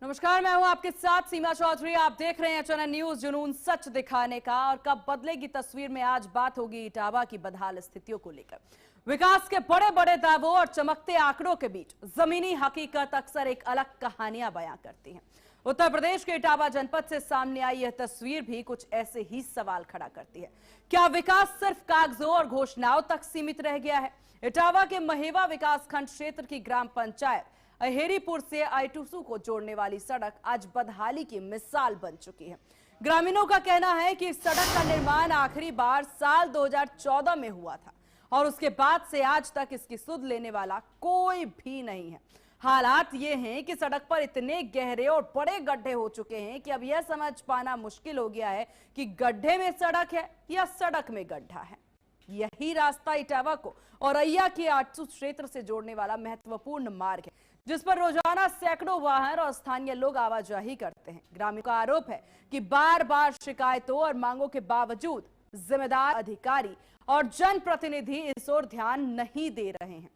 नमस्कार, मैं हूं आपके साथ सीमा चौधरी। आप देख रहे हैं चैनल न्यूज, जुनून सच दिखाने का। और कब बदलेगी तस्वीर में आज बात होगी इटावा की बदहाल स्थितियों को लेकर। विकास के बड़े बड़े दावों और चमकते आंकड़ों के बीच जमीनी हकीकत अक्सर एक अलग कहानियां बयां करती है। उत्तर प्रदेश के इटावा जनपद से सामने आई यह तस्वीर भी कुछ ऐसे ही सवाल खड़ा करती है। क्या विकास सिर्फ कागजों और घोषणाओं तक सीमित रह गया है? इटावा के महेवा विकासखंड क्षेत्र की ग्राम पंचायत अहेरीपुर से आईटूसू को जोड़ने वाली सड़क आज बदहाली की मिसाल बन चुकी है। ग्रामीणों का कहना है कि इस सड़क का निर्माण आखिरी बार साल 2014 में हुआ था और उसके बाद से आज तक इसकी सुध लेने वाला कोई भी नहीं है। हालात ये हैं कि सड़क पर इतने गहरे और बड़े गड्ढे हो चुके हैं कि अब यह समझ पाना मुश्किल हो गया है कि गड्ढे में सड़क है या सड़क में गड्ढा है। यही रास्ता इटावा को औरैया के आटसू क्षेत्र से जोड़ने वाला महत्वपूर्ण मार्ग है, जिस पर रोजाना सैकड़ों वाहन और स्थानीय लोग आवाजाही करते हैं। ग्रामीणों का आरोप है कि बार बार शिकायतों और मांगों के बावजूद जिम्मेदार अधिकारी और जनप्रतिनिधि इस ओर ध्यान नहीं दे रहे हैं।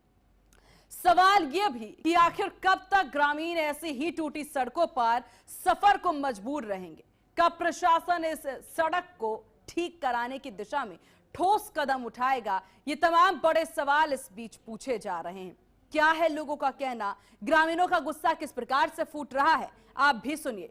सवाल यह भी कि आखिर कब तक ग्रामीण ऐसी ही टूटी सड़कों पर सफर को मजबूर रहेंगे? कब प्रशासन इस सड़क को ठीक कराने की दिशा में ठोस कदम उठाएगा? ये तमाम बड़े सवाल इस बीच पूछे जा रहे हैं। क्या है लोगों का कहना? ग्रामीणों का गुस्सा किस प्रकार से फूट रहा है, आप भी सुनिए।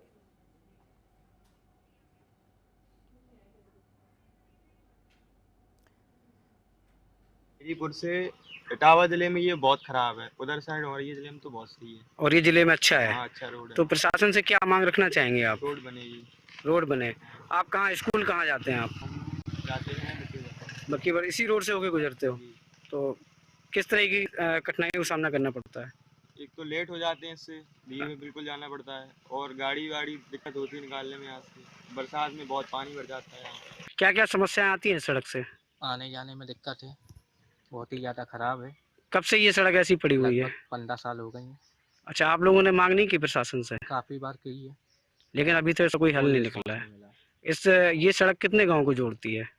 अहेरीपुर से इटावा जिले में ये बहुत खराब है, उधर साइड और ये जिले में तो बहुत सही है। और ये जिले में अच्छा है। हाँ, अच्छा रोड है। तो प्रशासन से क्या मांग रखना चाहेंगे आप? रोड बनेगी। रोड बने। आप कहाँ स्कूल कहाँ जाते हैं? आप जाते हैं बक्की पर इसी रोड से होके गुजरते हो? तो किस तरह की कठिनाइयों का सामना करना पड़ता है? एक तो लेट हो जाते हैं, इससे बीच में बिल्कुल जाना पड़ता है और गाड़ी वाड़ी दिक्कत होती है निकालने में। यहाँ से बरसात में बहुत पानी भर जाता है। क्या क्या समस्याएं आती हैं सड़क से? आने जाने में दिक्कत है, बहुत ही ज़्यादा खराब है। कब से ये सड़क ऐसी पड़ी हुई है? 15 साल हो गए हैं। अच्छा, आप लोगों ने मांग नहीं की प्रशासन से? काफ़ी बार की है, लेकिन अभी तो इसका कोई हल नहीं निकला है। ये सड़क कितने गाँव को जोड़ती है?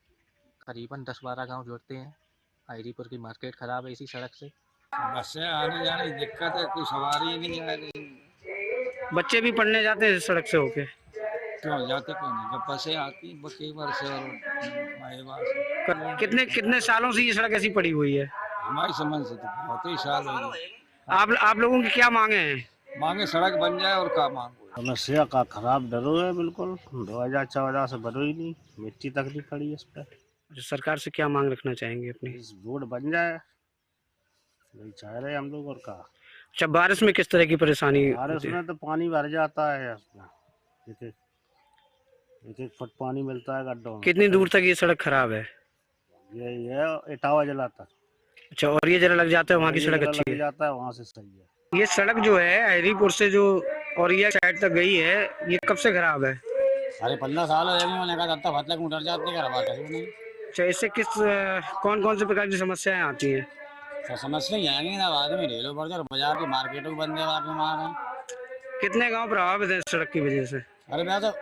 करीबन 10-12 गांव जोड़ते हैं। अहेरीपुर की मार्केट खराब है इसी सड़क से। बस से आने जाने की दिक्कत है, कोई सवारी नहीं आ रही। बच्चे भी पढ़ने जाते हैं इस सड़क से होके? क्यों जाते क्यों नहीं? जब बसें आती कई बार से और माएवा से। कितने सालों से ये सड़क ऐसी पड़ी हुई है? हमारी समझ से तो बहुत ही साल हो गए। आप लोगों की क्या मांगे हैं? मांगे सड़क बन जाए और का मांग। समस्या का खराब डरो है बिल्कुल। 2014 से बनो ही नहीं, मिट्टी तक नहीं पड़ी इस पर। सरकार से क्या मांग रखना चाहेंगे अपनी? इस रोड बन जाए, वही चाह रहे हम लोग। और का अच्छा, बारिश में किस तरह की परेशानी? बारिश में तो पानी भर जाता है इसमें। एक फुट पानी मिलता है गड्ढों में। कितनी दूर तक ये सड़क खराब है? ये इटावा जिला तक। अच्छा, और ये जरा लग जाता है वहाँ की सड़क अच्छी है? जाता है वहाँ से सही है। ये सड़क जो है अहेरीपुर से जो औरैया साइड तक गई है, ये कब से खराब है? अरे 15 साल हो गए। मैंने कहा तब तक उतर जाते नहीं। अच्छा, इससे कौन कौन से प्रकार की समस्याएं आती हैं? तो समस्या ही आएंगी ना, बाद में रेलों पर बाजार की मार्केटों बंद है वहाँ पे। कितने गांव प्रभावित हैं इस सड़क की वजह से? अरे मैं तो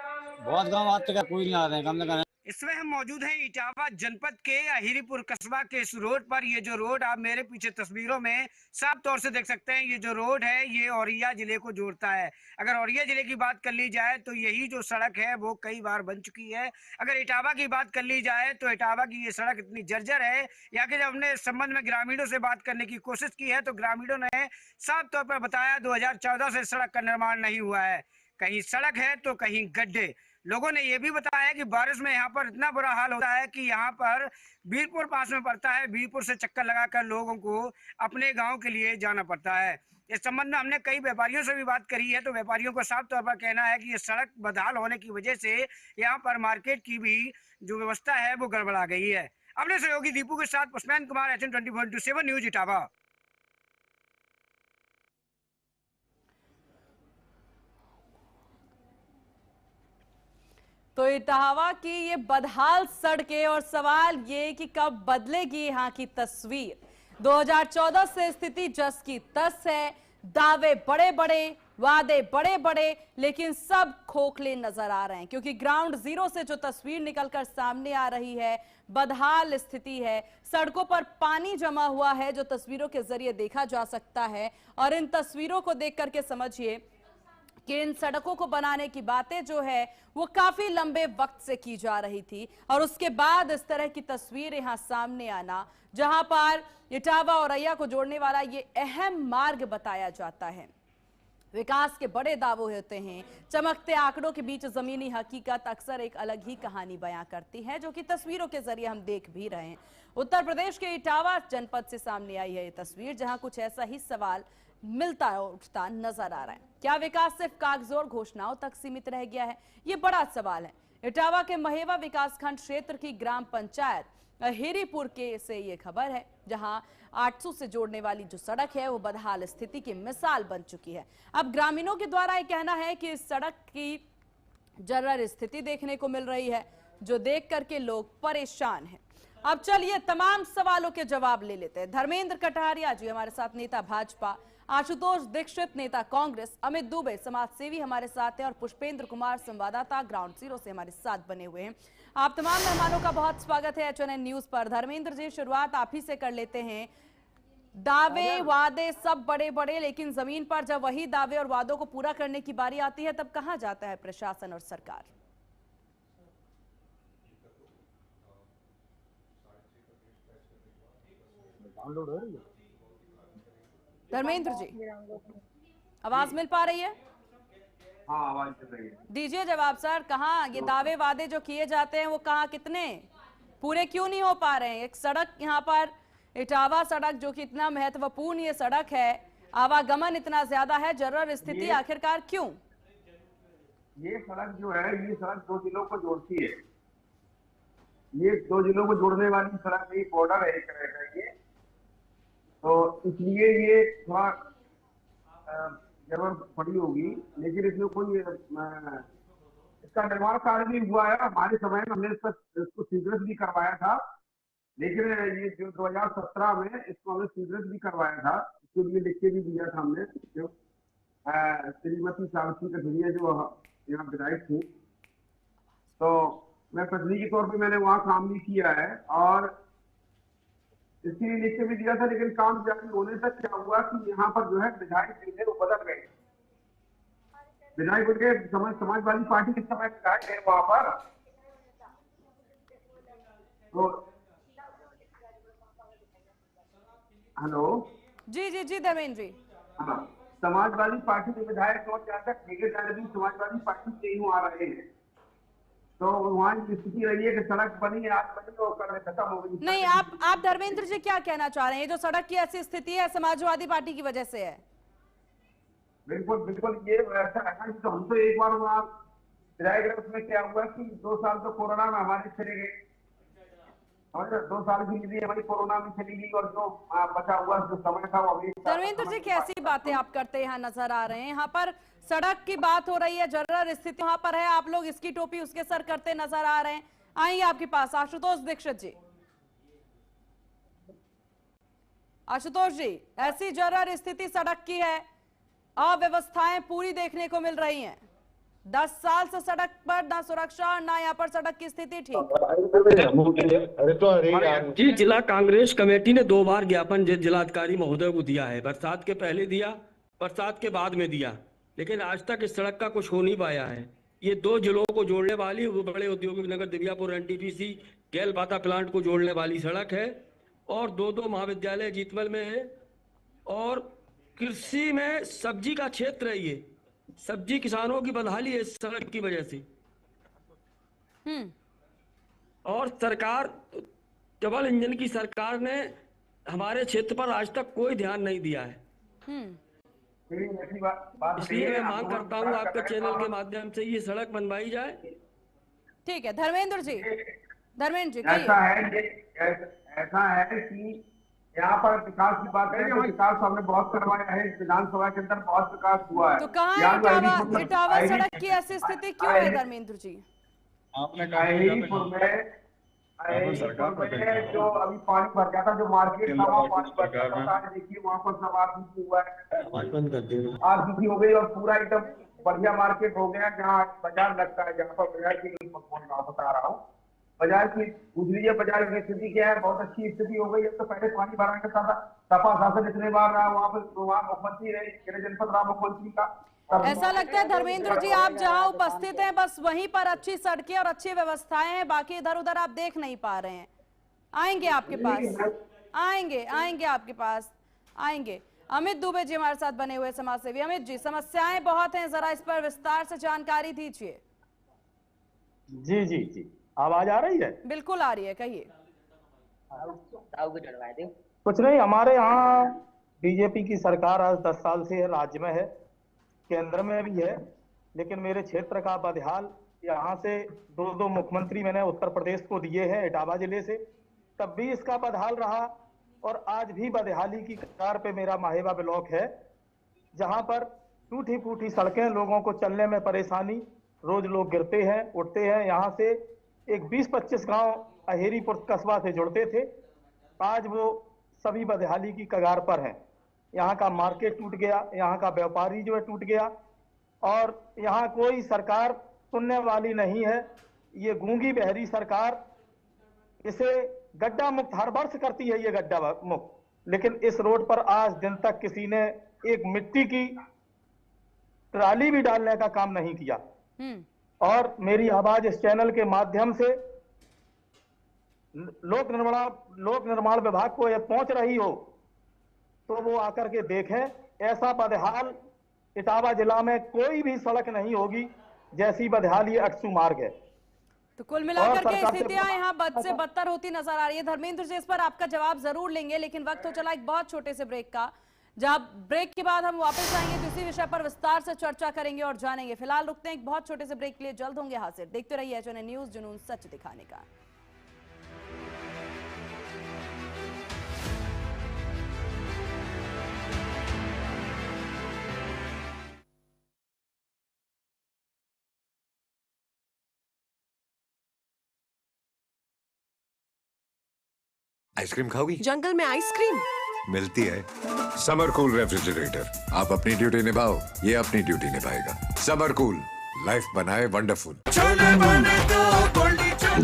बहुत गाँव आते का कोई नहीं आते हैं, कम से कम। इस समय हम मौजूद हैं इटावा जनपद के अहेरीपुर कस्बा के इस रोड पर। ये जो रोड आप मेरे पीछे तस्वीरों में साफ तौर से देख सकते हैं, ये जो रोड है ये औरैया जिले को जोड़ता है। अगर औरैया जिले की बात कर ली जाए तो यही जो सड़क है वो कई बार बन चुकी है। अगर इटावा की बात कर ली जाए तो इटावा की ये सड़क इतनी जर्जर है, या कि जब हमने इस संबंध में ग्रामीणों से बात करने की कोशिश की है तो ग्रामीणों ने साफ तौर पर बताया 2014 से सड़क का निर्माण नहीं हुआ है। कहीं सड़क है तो कहीं गड्ढे। लोगों ने यह भी बताया कि बारिश में यहाँ पर इतना बुरा हाल होता है कि यहाँ पर बीरपुर पास में पड़ता है, बीरपुर से चक्कर लगाकर लोगों को अपने गांव के लिए जाना पड़ता है। इस संबंध में हमने कई व्यापारियों से भी बात करी है तो व्यापारियों का साफ तौर पर कहना है कि ये सड़क बदहाल होने की वजह से यहाँ पर मार्केट की भी जो व्यवस्था है वो गड़बड़ा गई है। अपने सहयोगी दीपू के साथ पुष्पेंद्र कुमार, HN 24/7 न्यूज इटावा। तो इटावा की ये बदहाल सड़कें और सवाल ये कि कब बदलेगी यहाँ की तस्वीर। 2014 से स्थिति जस की तस है। दावे बड़े बड़े, वादे बड़े बड़े, लेकिन सब खोखले नजर आ रहे हैं, क्योंकि ग्राउंड जीरो से जो तस्वीर निकलकर सामने आ रही है बदहाल स्थिति है। सड़कों पर पानी जमा हुआ है जो तस्वीरों के जरिए देखा जा सकता है। और इन तस्वीरों को देख करके समझिए कि इन सड़कों को बनाने की बातें जो है वो काफी लंबे वक्त से की जा रही थी और उसके बाद इस तरह की तस्वीर यहां सामने आना, जहां पर इटावा और औरैया को जोड़ने वाला ये अहम मार्ग बताया जाता है। विकास के बड़े दावे होते हैं, चमकते आंकड़ों के बीच जमीनी हकीकत अक्सर एक अलग ही कहानी बयां करती है, जो कि तस्वीरों के जरिए हम देख भी रहे हैं। उत्तर प्रदेश के इटावा जनपद से सामने आई है ये तस्वीर, जहां कुछ ऐसा ही सवाल मिलता उठता नजर आ रहा है। क्या विकास सिर्फ कागज और घोषणाओं तक सीमित रह गया है? ये बड़ा सवाल है। इटावा के महेवा विकासखंड क्षेत्र की ग्राम पंचायत हिरीपुर के से ये खबर है, जहां 800 से जोड़ने वाली जो सड़क है वो बदहाल स्थिति की मिसाल बन चुकी है। अब ग्रामीणों के द्वारा ये कहना है कि इस सड़क की जर्जर स्थिति देखने को मिल रही है, जो देख करके लोग परेशान हैं। अब चलिए तमाम सवालों के जवाब ले लेते हैं। धर्मेंद्र कटारिया जी हमारे साथ, नेता भाजपा, आशुतोष दीक्षित नेता कांग्रेस, अमित दुबे समाज सेवी हमारे साथ हैं और पुष्पेंद्र कुमार संवाददाता ग्राउंड जीरो से हमारे साथ बने हुए हैं। आप तमाम मेहमानों का बहुत स्वागत है HNN न्यूज पर। धर्मेंद्र जी, शुरुआत आप ही से कर लेते हैं। दावे वादे सब बड़े बड़े, लेकिन जमीन पर जब वही दावे और वादों को पूरा करने की बारी आती है तब कहां जाता है प्रशासन और सरकार? धर्मेंद्र जी, आवाज मिल पा रही है? हाँ, आवाज चल रही है। दीजिए जवाब सर। कहाँ ये दावे वादे जो किए जाते हैं वो कहाँ, कितने पूरे क्यों नहीं हो पा रहे हैं? एक सड़क यहाँ पर इटावा सड़क जो कि इतना महत्वपूर्ण ये सड़क है, आवागमन इतना ज्यादा है, जर्जर स्थिति आखिरकार क्यों? ये सड़क जो है, ये सड़क दो जिलों को जोड़ती है। ये दो जिलों को जोड़ने वाली सड़क एक बॉर्डर है एक तरह का ये, तो इसलिए ये थोड़ा जरूरत पड़ी होगी, लेकिन इसमें कोई इसका निर्माण कार्य भी हुआ है। हमारे समय में हमने इसको स्वीकृत भी करवाया था, लेकिन ये जो 2017 में इसको हमने स्वीकृत भी करवाया था, इसके लिए लिख के भी दिया था हमने, जो श्रीमती सावित्री कठरिया जो यहाँ विधायक थी, तो मैं प्रतिनिधि के तौर पे मैंने वहाँ काम भी किया है और इसके लिए लिख के भी दिया था। लेकिन काम जारी होने तक क्या हुआ कि यहाँ पर जो है विधायक जो थे वो बदल गए। विधायक उनके समाजवादी पार्टी के समय विधायक है वहां पर, तो हेलो जी जी जी धर्मेंद्र जी, हाँ, समाजवादी पार्टी के विधायक और जहाँ तक ठेकेदार भी समाजवादी पार्टी से ही आ रहे हैं, तो वहाँ की स्थिति रही है कि सड़क बनी है, आज बनी और कल खत्म हो गई। नहीं, आप धर्मेंद्र जी क्या कहना चाह रहे हैं? जो सड़क की ऐसी स्थिति है समाजवादी पार्टी की वजह से है? बिल्कुल बिल्कुल, ये ऐसा है। तो हम तो एक बार वहाँ विधायक उसमें क्या हुआ कि 2 साल तो कोरोना में हमारे चले गए, 2 साल की निधि हमारी कोरोना में चली गई और जो बचा हुआ जो समय था वो अभी। धर्मेंद्र जी, कैसी बातें आप करते यहाँ नजर आ रहे हैं? यहाँ पर सड़क की बात हो रही है, जर्जर स्थिति वहां पर है, आप लोग इसकी टोपी उसके सर करते नजर आ रहे हैं। आइए आपके पास आशुतोष दीक्षित जी। आशुतोष जी, ऐसी जर्जर स्थिति सड़क की है, अव्यवस्थाएं पूरी देखने को मिल रही हैं। 10 साल से सड़क पर ना सुरक्षा और ना यहाँ पर सड़क की स्थिति ठीक। जी, जिला कांग्रेस कमेटी ने 2 बार ज्ञापन जिलाधिकारी महोदय को दिया है। बरसात के पहले दिया, बरसात के बाद में दिया, लेकिन आज तक इस सड़क का कुछ हो नहीं पाया है। ये 2 जिलों को जोड़ने वाली, वो बड़े औद्योगिक नगर दिव्यापुर NTPC गैल पाता प्लांट को जोड़ने वाली सड़क है और 2 महाविद्यालय जीतमल में है और कृषि में सब्जी का क्षेत्र है। ये सब्जी किसानों की बदहाली है इस सड़क की वजह से। और सरकार, डबल इंजन की सरकार ने हमारे क्षेत्र पर आज तक कोई ध्यान नहीं दिया है। इसलिए मैं मांग करता हूँ आपके चैनल के माध्यम से ये सड़क बनवाई जाए। ठीक है धर्मेंद्र जी, ऐसा है कि यहाँ पर विकास की बात है, विकास हमने बहुत करवाया है, विधानसभा के अंदर बहुत विकास हुआ है। तो कहाँ इटावा सड़क की ऐसी स्थिति क्यों है धर्मेंद्र जी? आपने जो अभी पानी भर गया था, जो मार्केट था वहाँ पानी भर गया था, देखिए वहाँ पर सब आरसीसी हुआ है, आरसीसी हो गई और पूरा एकदम बढ़िया मार्केट हो गया, जहाँ बाजार लगता है, जहाँ पर बाजार की बता रहा हूँ। बाजार की पूछ लीजिए, बाजार की स्थिति क्या है, बहुत अच्छी स्थिति हो गई। अब तो पहले पानी भरा के साथ सपा शासन इतने बार रहा वहाँ पर, वहाँ मुख्यमंत्री रहे, जनपद रहा मुख्यमंत्री का, ऐसा लगता है धर्मेंद्र जी, आप जहां उपस्थित हैं बस वहीं पर अच्छी सड़कें और अच्छी व्यवस्थाएं हैं, बाकी इधर उधर आप देख नहीं पा रहे हैं। आएंगे आपके पास, आएंगे आपके पास, आएंगे। अमित दुबे जी हमारे साथ बने हुए समाजसेवी। अमित जी, समस्याएं बहुत हैं, जरा इस पर विस्तार से जानकारी दीजिए। जी जी जी, आवाज आ रही है? बिल्कुल आ रही है, कहिए। कुछ नहीं, हमारे यहाँ बीजेपी की सरकार आज 10 साल से राज्य में है, केंद्र में भी है, लेकिन मेरे क्षेत्र का बदहाल, यहाँ से दो मुख्यमंत्री मैंने उत्तर प्रदेश को दिए हैं इटावा जिले से, तब भी इसका बदहाल रहा और आज भी बदहाली की कगार पे मेरा माहेवा ब्लॉक है, जहां पर टूटी फूटी सड़कें, लोगों को चलने में परेशानी, रोज लोग गिरते हैं उठते हैं। यहाँ से एक 20-25 गांव अहेरीपुर कस्बा से जुड़ते थे, आज वो सभी बदहाली की कगार पर हैं। यहाँ का मार्केट टूट गया, यहाँ का व्यापारी जो है टूट गया और यहाँ कोई सरकार सुनने वाली नहीं है। ये गूंगी बहरी सरकार, इसे गड्ढा मुक्त हर वर्ष करती है, ये गड्ढा मुक्त, लेकिन इस रोड पर आज दिन तक किसी ने एक मिट्टी की ट्राली भी डालने का काम नहीं किया। और मेरी आवाज इस चैनल के माध्यम से लोक निर्माण विभाग को यह पहुंच रही हो तो वो आकर के देखें। ऐसा बदहाल इटावा जिला में कोई भी सड़क नहीं होगी जैसी बदहाल ये अटसू मार्ग है। तो कुल मिलाकर के स्थितियां यहाँ बद से बदतर होती नजर आ रही है। धर्मेंद्र जी, इस पर आपका जवाब जरूर लेंगे, लेकिन वक्त हो चला एक बहुत छोटे से ब्रेक का, जहां ब्रेक के बाद हम वापस आएंगे तो इसी विषय पर विस्तार से चर्चा करेंगे और जानेंगे। फिलहाल रुकते हैं एक बहुत छोटे से ब्रेक के लिए, जल्द होंगे हाजिर। देखते रहिए एचएनएन न्यूज़, जुनून सच दिखाने का। आइसक्रीम खाओगी? जंगल में आइसक्रीम मिलती है। समर कूल रेफ्रिजरेटर, आप अपनी ड्यूटी निभाओ, ये अपनी ड्यूटी निभाएगा। समर कूल, लाइफ बनाए वंडरफुल।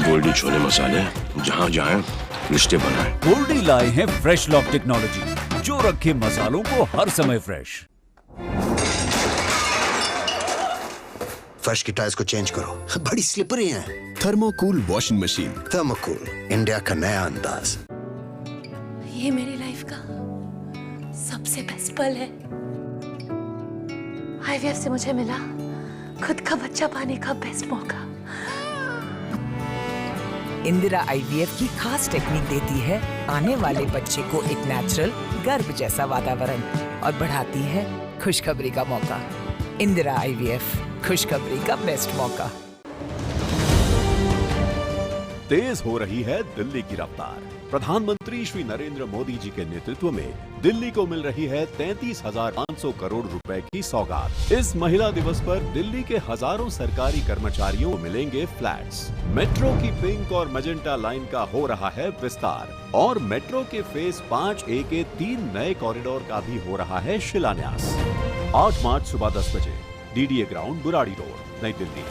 गोल्डी छोले मसाले, जहाँ जाए रिश्ते बनाए। गोल्डी लाए हैं फ्रेश लॉक टेक्नोलॉजी, जो रखे मसालों को हर समय फ्रेश। फर्श की टाइल्स को चेंज करो, बड़ी स्लिपरी हैं। थर्मोकूल वॉशिंग मशीन। थर्मोकूल, इंडिया का नया अंदाज। ये मेरी लाइफ का सबसे बेस्ट पल है। आईवीएफ से मुझे मिला खुद का बच्चा पाने का बेस्ट मौका। इंदिरा आईवीएफ की खास टेक्निक देती है आने वाले बच्चे को एक नेचुरल गर्भ जैसा वातावरण और बढ़ाती है खुशखबरी का मौका। इंदिरा आईवीएफ, खुशखबरी का बेस्ट मौका। तेज हो रही है दिल्ली की रफ्तार। प्रधानमंत्री श्री नरेंद्र मोदी जी के नेतृत्व में दिल्ली को मिल रही है 33,500 करोड़ रुपए की सौगात। इस महिला दिवस पर दिल्ली के हजारों सरकारी कर्मचारियों को मिलेंगे फ्लैट्स। मेट्रो की पिंक और मजेंटा लाइन का हो रहा है विस्तार और मेट्रो के फेज 5A के 3 नए कॉरिडोर का भी हो रहा है शिलान्यास। 8 मार्च सुबह 10 बजे डीडीए ग्राउंड, बुराड़ी रोड, नई दिल्ली।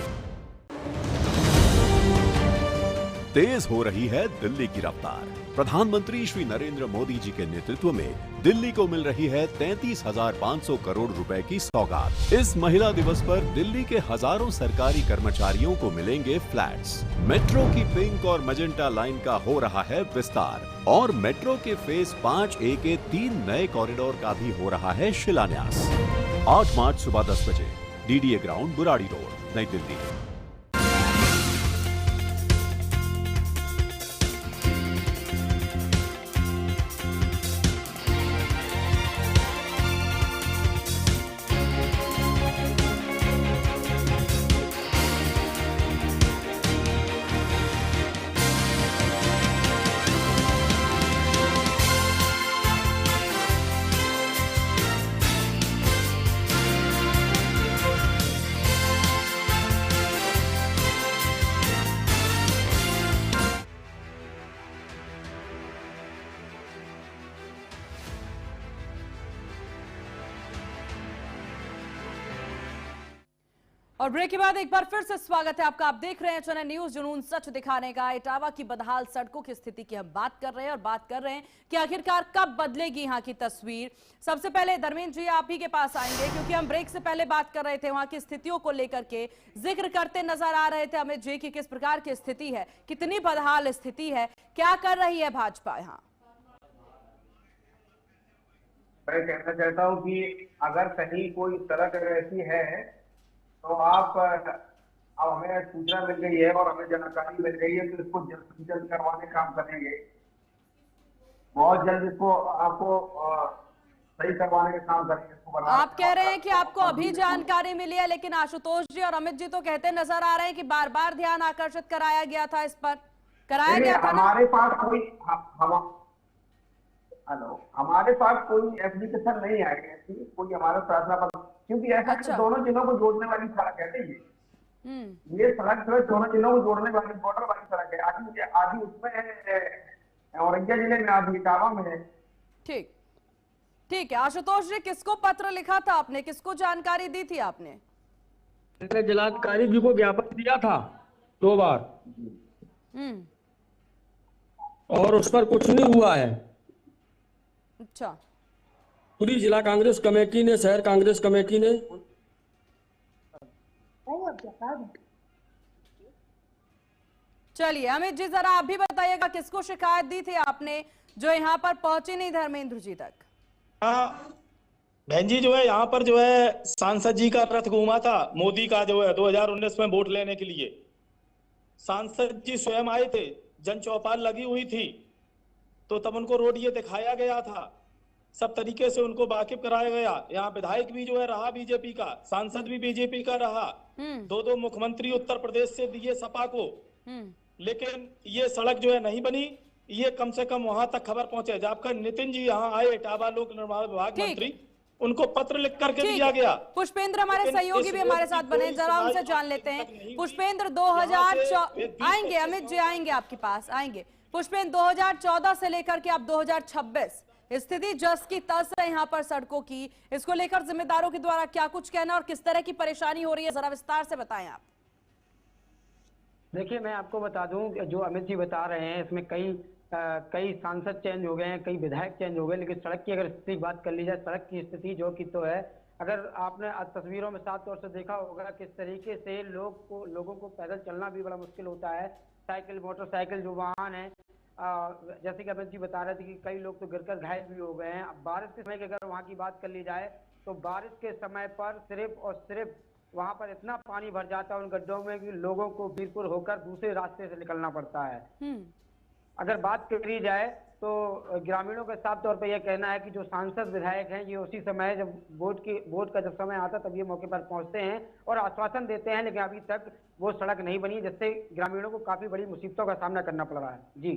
तेज हो रही है दिल्ली की रफ्तार। प्रधानमंत्री श्री नरेंद्र मोदी जी के नेतृत्व में दिल्ली को मिल रही है 33,500 करोड़ रुपए की सौगात। इस महिला दिवस पर दिल्ली के हजारों सरकारी कर्मचारियों को मिलेंगे फ्लैट्स। मेट्रो की पिंक और मजेंटा लाइन का हो रहा है विस्तार और मेट्रो के फेज 5A के 3 नए कॉरिडोर का भी हो रहा है शिलान्यास। 8 मार्च सुबह 10 बजे डीडीए ग्राउंड, बुराड़ी रोड, नई दिल्ली। और ब्रेक के बाद एक बार फिर से स्वागत है आपका। आप देख रहे हैं चैनल न्यूज जुनून सच दिखाने का। इटावा की बदहाल सड़कों की स्थिति की हम बात कर रहे हैं और बात कर रहे हैं कि आखिरकार कब बदलेगी यहाँ की तस्वीर। सबसे पहले धर्मेंद्र जी आप ही के पास आएंगे, क्योंकि हम ब्रेक से पहले बात कर रहे थे वहां की स्थितियों को लेकर के, जिक्र करते नजर आ रहे थे अमित जी की किस प्रकार की स्थिति है, कितनी बदहाल स्थिति है, क्या कर रही है भाजपा यहाँ। मैं कहना चाहता हूँ कि अगर कहीं कोई सड़क ऐसी है तो अब हमें सूचना मिल गई है और हमें जानकारी मिल गई है, तो इसको जल्द से जल्द करवाने का काम करेंगे। बहुत जल्द इसको आपको सही करवाने का काम करेंगे। आप कह रहे हैं कि आपको अभी जानकारी मिली है, लेकिन आशुतोष जी और अमित जी तो कहते नजर आ रहे हैं कि बार बार ध्यान आकर्षित कराया गया था, इस पर कराया गया था। हमारे पास कोई हमारे पास कोई एप्लीकेशन नहीं आई है, कोई हमारा फैसला पर, क्योंकि ऐसा दोनों जिलों को जोड़ने वाली सड़क है ये सड़क दोनों जिलों को जोड़ने वाली बॉर्डर वाली सड़क है। आधी उसमें औरंगाबाद जिले में, आधी इटावा में है। ठीक है आशुतोष जी, किसको पत्र लिखा था आपने, किसको जानकारी दी थी आपने? जिलाधिकारी जी को ज्ञापन दिया था 2 बार और उस पर कुछ नहीं हुआ है। अच्छा, पूरी जिला कांग्रेस कमेटी ने, शहर कांग्रेस कमेटी ने चलिए अमित जी जरा आप भी बताइएगा किसको शिकायत दी थी आपने जो यहाँ पर पहुंचे नहीं धर्मेंद्र जी तक? बहन जी जो है यहाँ पर जो है सांसद जी का रथ घूमा था मोदी का, जो है 2019 में वोट लेने के लिए सांसद जी स्वयं आए थे, जन चौपाल लगी हुई थी, तो तब उनको रोड ये दिखाया गया था, सब तरीके से उनको वाकिफ कराया गया। यहाँ विधायक भी जो है रहा बीजेपी का, सांसद भी बीजेपी का रहा, 2 मुख्यमंत्री उत्तर प्रदेश से दिए सपा को, लेकिन ये सड़क जो है नहीं बनी। ये कम से कम वहां तक खबर पहुंचे जबकि नितिन जी यहाँ आए, इटावा लोक निर्माण विभाग मंत्री, उनको पत्र लिख करके दिया गया। पुष्पेंद्र हमारे सहयोगी भी हमारे साथ बने, जरा उनसे जान लेते हैं। पुष्पेंद्र 2014 आएंगे, अमित जी आएंगे आपके पास, आएंगे। पुष्पेंद्र 2014 से लेकर के अब 2026 स्थिति जस की तस है यहाँ पर सड़कों की, इसको लेकर जिम्मेदारों के द्वारा क्या कुछ कहना और किस तरह की परेशानी हो रही है, जरा विस्तार से बताएं आप। देखिए मैं आपको बता दूं, जो अमित जी बता रहे हैं इसमें कई सांसद चेंज हो गए हैं, कई विधायक चेंज हो गए, लेकिन सड़क की अगर स्थिति की बात कर ली जाए, सड़क की स्थिति जो कि तो है, अगर आपने तस्वीरों में साफ तौर से देखा होगा किस तरीके से लोगों को पैदल चलना भी बड़ा मुश्किल होता है। साइकिल, मोटरसाइकिल जो वाहन है, जैसे कि अमित जी बता रहे थे कि कई लोग तो गिरकर घायल भी हो गए हैं। अब बारिश के समय की अगर वहाँ की बात कर ली जाए तो बारिश के समय पर सिर्फ और सिर्फ वहाँ पर इतना पानी भर जाता है उन गड्ढों में कि लोगों को वीरपुर होकर दूसरे रास्ते से निकलना पड़ता है। अगर बात करी जाए तो ग्रामीणों का साफ तौर पर यह कहना है कि जो सांसद विधायक हैं ये उसी समय जब वोट का जब समय आता तब ये मौके पर पहुंचते हैं और आश्वासन देते हैं, लेकिन अभी तक वो सड़क नहीं बनी, जिससे ग्रामीणों को काफी बड़ी मुसीबतों का सामना करना पड़ रहा है। जी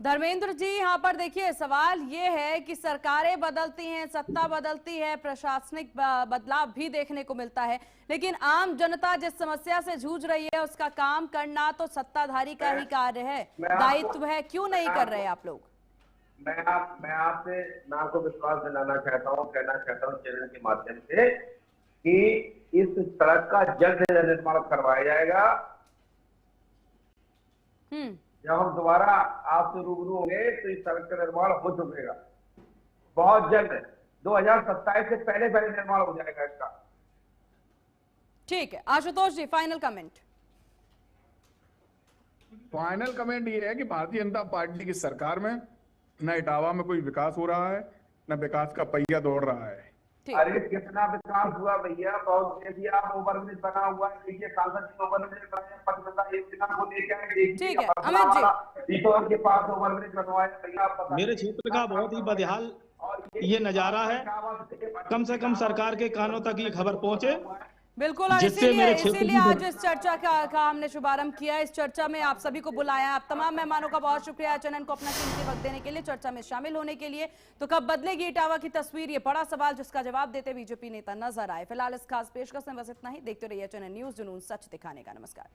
धर्मेंद्र जी, यहाँ पर देखिए सवाल ये है कि सरकारें बदलती हैं, सत्ता बदलती है, प्रशासनिक बदलाव भी देखने को मिलता है, लेकिन आम जनता जिस समस्या से जूझ रही है उसका काम करना तो सत्ताधारी का ही कार्य है, दायित्व है, क्यों नहीं कर रहे आप लोग? मैं आपको विश्वास दिलाना चाहता हूँ, कहना चाहता हूँ चैनल के माध्यम से कि इस सड़क का जल्द से जल्द निर्माण करवाया जाएगा। जब हम दोबारा आपसे रूबरू होंगे तो इस सड़क का निर्माण हो चुकेगा बहुत जल्द, 2027 से पहले निर्माण हो जाएगा इसका। ठीक है आशुतोष जी, फाइनल कमेंट। फाइनल कमेंट ये है कि भारतीय जनता पार्टी की सरकार में न इटावा में कोई विकास हो रहा है, न विकास का पहिया दौड़ रहा है। अरे कितना विकास हुआ भैया, बहुत देखिए आप ओवरब्रिज बना हुआ है, देखिए सांसद जी ओवरब्रिज बनाया, पटना योजना को लेकर आए, देखिए के पास ओवरब्रिज बनवाया भैया। मेरे क्षेत्र का बहुत ही बदहाल ये नजारा है, कम से कम सरकार के कानों तक ये खबर पहुंचे। बिल्कुल, और इसीलिए आज इस चर्चा का हमने शुभारंभ किया। इस चर्चा में आप सभी को बुलाया, आप तमाम मेहमानों का बहुत शुक्रिया चैनल को अपना कीमती वक्त देने के लिए, चर्चा में शामिल होने के लिए। तो कब बदलेगी इटावा की तस्वीर, ये बड़ा सवाल जिसका जवाब देते बीजेपी नेता नजर आए। फिलहाल इस खास पेशकश में बस इतना ही। देखते रहिए चैनल न्यूज जुनून सच दिखाने का। नमस्कार।